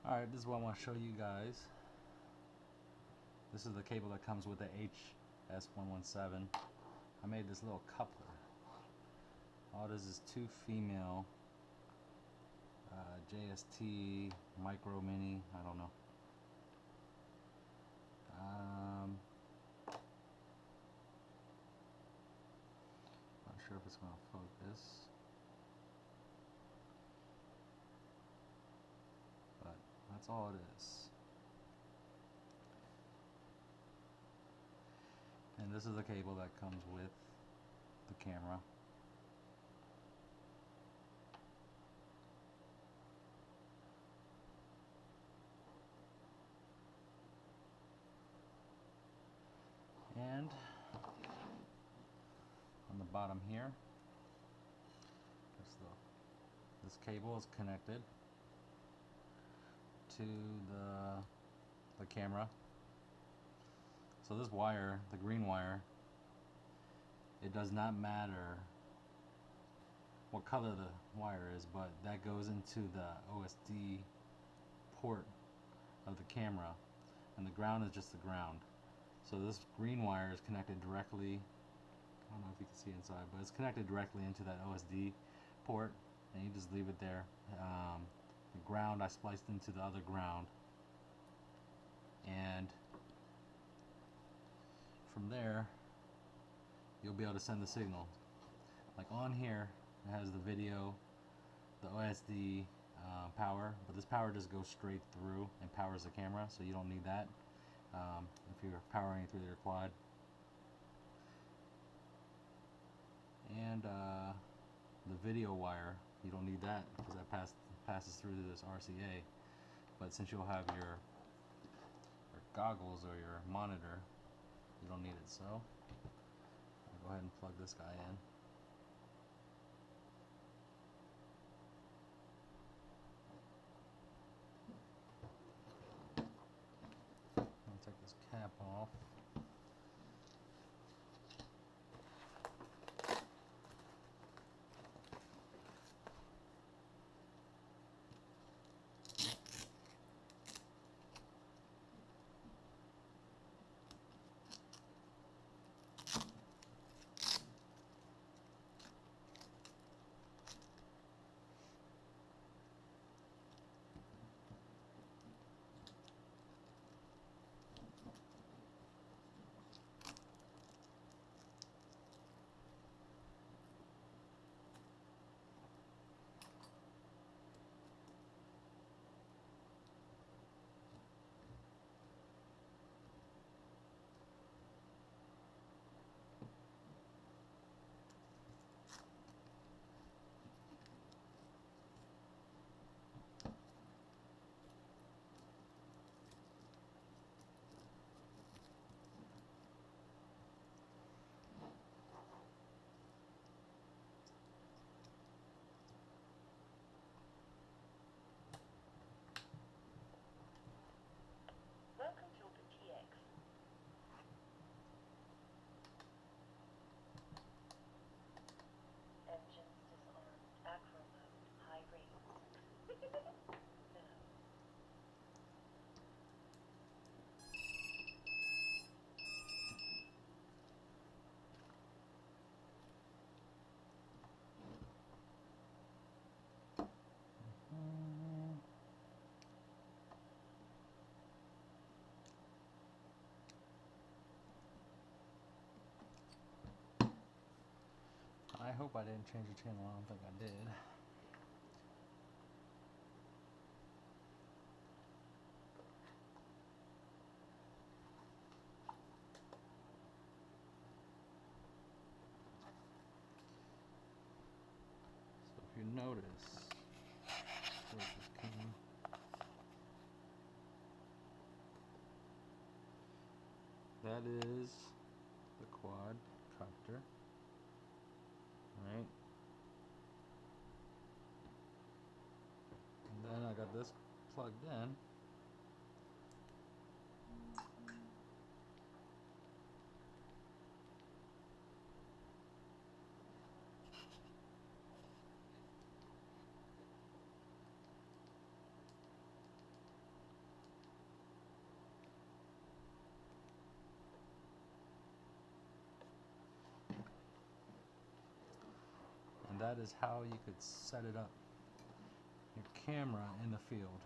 Alright, this is what I want to show you guys. This is the cable that comes with the HS1177. I made this little coupler. All this is two female JST micro mini, I don't know. Not sure if it's going to focus, but that's all it is. And this is the cable that comes with the camera. And on the bottom here, this cable is connected to the camera. So this wire, the green wire, it does not matter what color the wire is, but that goes into the OSD port of the camera, and the ground is just the ground. So this green wire is connected directly, I don't know if you can see inside, but it's connected directly into that OSD port, and you just leave it there. The ground I spliced into the other ground, and from there you'll be able to send the signal. Like on here it has the video, the OSD power, but this power just goes straight through and powers the camera, so you don't need that if you're powering through your quad. And the video wire, you don't need that because that passes through this RCA, but since you'll have your goggles or your monitor, you don't need it. So I'll go ahead and plug this guy in. I'll take this cap off. I hope I didn't change the channel. I don't think I did. So if you notice, that is the quad copter. Right, and then I got this plugged in, that is how you could set it up, your camera in the field,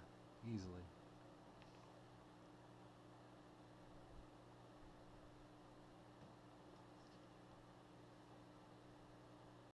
easily.